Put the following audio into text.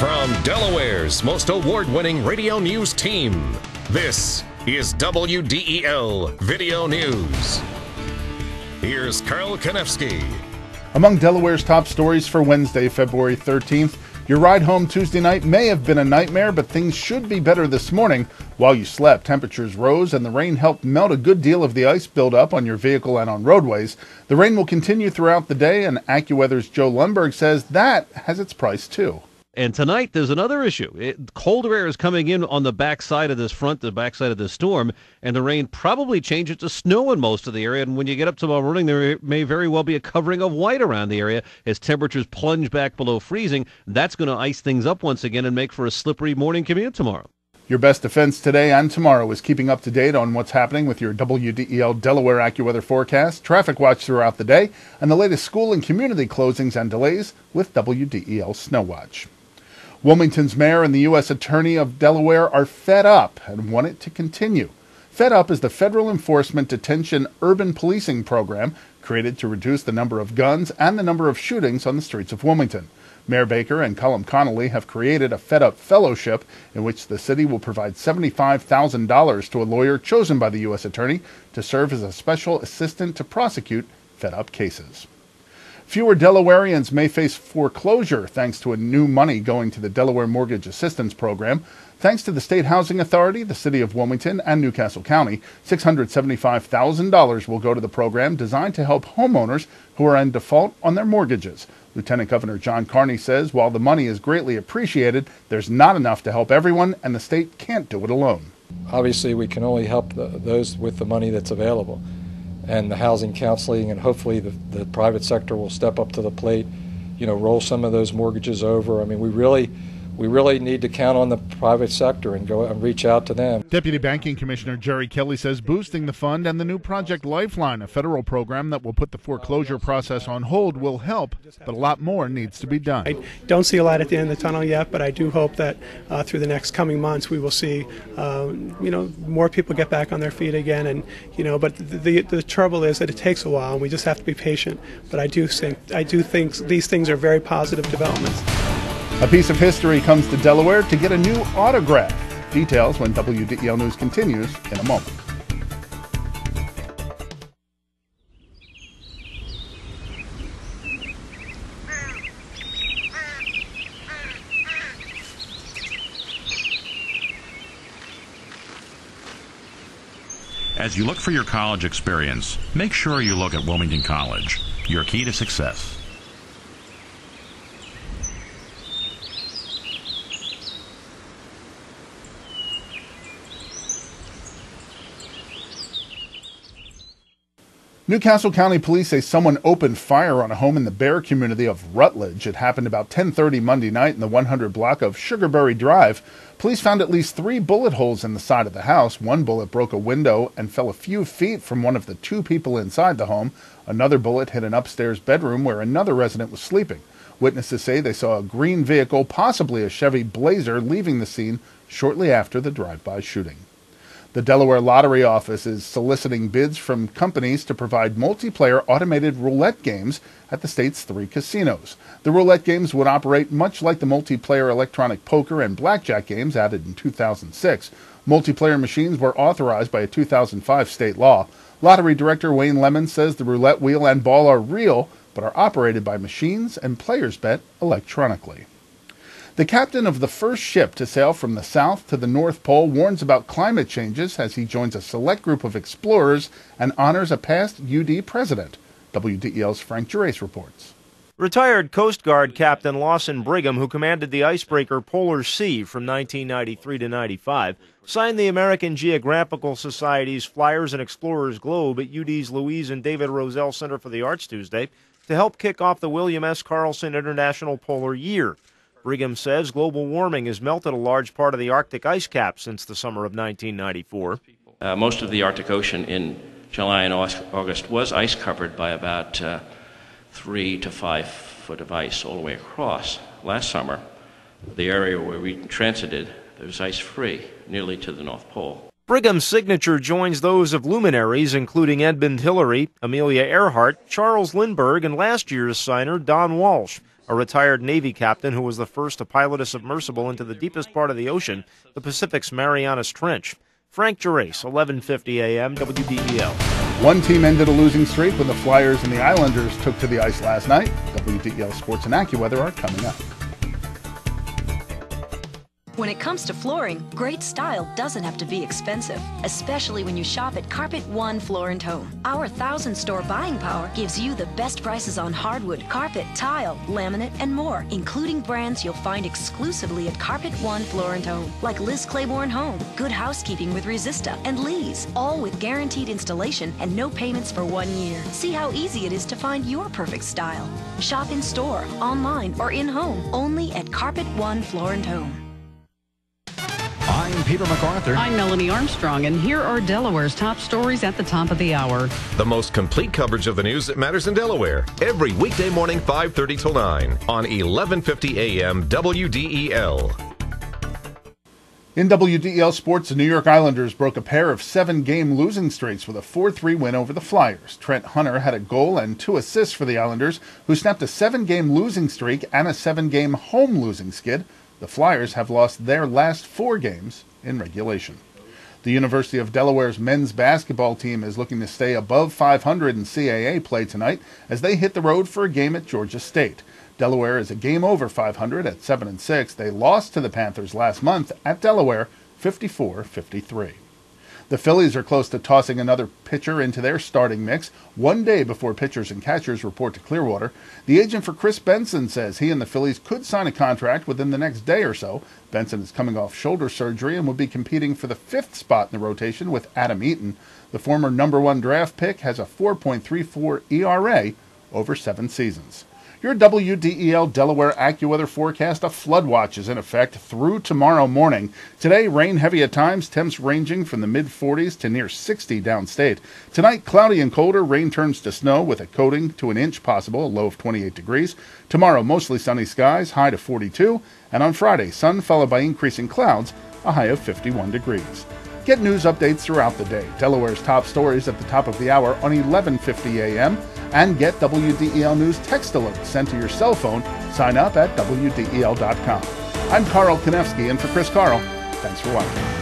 From Delaware's most award-winning radio news team, this is WDEL Video News. Here's Carl Konevsky. Among Delaware's top stories for Wednesday, February 13th, your ride home Tuesday night may have been a nightmare, but things should be better this morning. While you slept, temperatures rose and the rain helped melt a good deal of the ice buildup on your vehicle and on roadways. The rain will continue throughout the day, and AccuWeather's Joe Lundberg says that has its price too. And tonight, there's another issue. Colder air is coming in on the backside of this front, the backside of this storm, and the rain probably changes to snow in most of the area. And when you get up tomorrow morning, there may very well be a covering of white around the area as temperatures plunge back below freezing. That's going to ice things up once again and make for a slippery morning commute tomorrow. Your best defense today and tomorrow is keeping up to date on what's happening with your WDEL Delaware AccuWeather forecast, traffic watch throughout the day, and the latest school and community closings and delays with WDEL Snow Watch. Wilmington's mayor and the U.S. Attorney of Delaware are fed up and want it to continue. Fed Up is the federal enforcement detention urban policing program created to reduce the number of guns and the number of shootings on the streets of Wilmington. Mayor Baker and Cullum Connolly have created a Fed Up Fellowship in which the city will provide $75,000 to a lawyer chosen by the U.S. Attorney to serve as a special assistant to prosecute Fed Up cases. Fewer Delawareans may face foreclosure thanks to a new money going to the Delaware Mortgage Assistance Program. Thanks to the State Housing Authority, the City of Wilmington, and Newcastle County, $675,000 will go to the program designed to help homeowners who are in default on their mortgages. Lieutenant Governor John Carney says while the money is greatly appreciated, there's not enough to help everyone, and the state can't do it alone. Obviously, we can only help those with the money that's available. And the housing counseling, and hopefully the private sector will step up to the plate, roll some of those mortgages over. I mean, we really need to count on the private sector and go and reach out to them. Deputy Banking Commissioner Jerry Kelly says boosting the fund and the new Project Lifeline, a federal program that will put the foreclosure process on hold, will help, but a lot more needs to be done. I don't see a light at the end of the tunnel yet, but I do hope that through the next coming months we will see, more people get back on their feet again. And but the trouble is that it takes a while, and we just have to be patient. But I do think these things are very positive developments. A piece of history comes to Delaware to get a new autograph. Details when WDEL News continues in a moment. As you look for your college experience, make sure you look at Wilmington College, your key to success. Newcastle County Police say someone opened fire on a home in the Bear community of Rutledge. It happened about 10:30 Monday night in the 100 block of Sugarberry Drive. Police found at least 3 bullet holes in the side of the house. One bullet broke a window and fell a few feet from one of the 2 people inside the home. Another bullet hit an upstairs bedroom where another resident was sleeping. Witnesses say they saw a green vehicle, possibly a Chevy Blazer, leaving the scene shortly after the drive-by shooting. The Delaware Lottery Office is soliciting bids from companies to provide multiplayer automated roulette games at the state's 3 casinos. The roulette games would operate much like the multiplayer electronic poker and blackjack games added in 2006. Multiplayer machines were authorized by a 2005 state law. Lottery Director Wayne Lemon says the roulette wheel and ball are real, but are operated by machines and players bet electronically. The captain of the first ship to sail from the South to the North Pole warns about climate changes as he joins a select group of explorers and honors a past UD president. WDEL's Frank Gerace reports. Retired Coast Guard Captain Lawson Brigham, who commanded the icebreaker Polar Sea from 1993 to 95, signed the American Geographical Society's Flyers and Explorers Globe at UD's Louise and David Roselle Center for the Arts Tuesday to help kick off the William S. Carlson International Polar Year. Brigham says global warming has melted a large part of the Arctic ice cap since the summer of 1994. Most of the Arctic Ocean in July and August was ice covered by about 3 to 5 foot of ice all the way across. Last summer, the area where we transited, there was ice free, nearly to the North Pole. Brigham's signature joins those of luminaries including Edmund Hillary, Amelia Earhart, Charles Lindbergh, and last year's signer Don Walsh. a retired Navy captain who was the first to pilot a submersible into the deepest part of the ocean, the Pacific's Marianas Trench. Frank Gerace, 11:50 a.m., WDEL. One team ended a losing streak when the Flyers and the Islanders took to the ice last night. WDEL Sports and AccuWeather are coming up. When it comes to flooring, great style doesn't have to be expensive, especially when you shop at Carpet One Floor & Home. Our 1,000-store buying power gives you the best prices on hardwood, carpet, tile, laminate, and more, including brands you'll find exclusively at Carpet One Floor & Home, like Liz Claiborne Home, Good Housekeeping with Resista, and Lee's, all with guaranteed installation and no payments for 1 year. See how easy it is to find your perfect style. Shop in store, online, or in-home, only at Carpet One Floor & Home. I'm Peter MacArthur. I'm Melanie Armstrong, and here are Delaware's top stories at the top of the hour. The most complete coverage of the news that matters in Delaware. Every weekday morning, 5:30 till 9 on 11:50 a.m. WDEL. In WDEL sports, the New York Islanders broke a pair of 7-game losing streaks with a 4-3 win over the Flyers. Trent Hunter had a goal and 2 assists for the Islanders, who snapped a 7-game losing streak and a 7-game home losing skid. The Flyers have lost their last 4 games in regulation. The University of Delaware's men's basketball team is looking to stay above 500 in CAA play tonight as they hit the road for a game at Georgia State. Delaware is a game over 500 at 7-6. They lost to the Panthers last month at Delaware, 54-53. The Phillies are close to tossing another pitcher into their starting mix 1 day before pitchers and catchers report to Clearwater. The agent for Chris Benson says he and the Phillies could sign a contract within the next day or so. Benson is coming off shoulder surgery and will be competing for the 5th spot in the rotation with Adam Eaton. The former #1 draft pick has a 4.34 ERA over 7 seasons. Your WDEL Delaware AccuWeather forecast: a flood watch is in effect through tomorrow morning. Today, rain heavy at times, temps ranging from the mid-40s to near 60 downstate. Tonight, cloudy and colder, rain turns to snow with a coating to an inch possible, a low of 28 degrees. Tomorrow, mostly sunny skies, high to 42. And on Friday, sun followed by increasing clouds, a high of 51 degrees. Get news updates throughout the day. Delaware's top stories at the top of the hour on 11:50 a.m. And get WDEL News text alerts sent to your cell phone. Sign up at WDEL.com. I'm Carl Konefsky, and for Chris Carl, thanks for watching.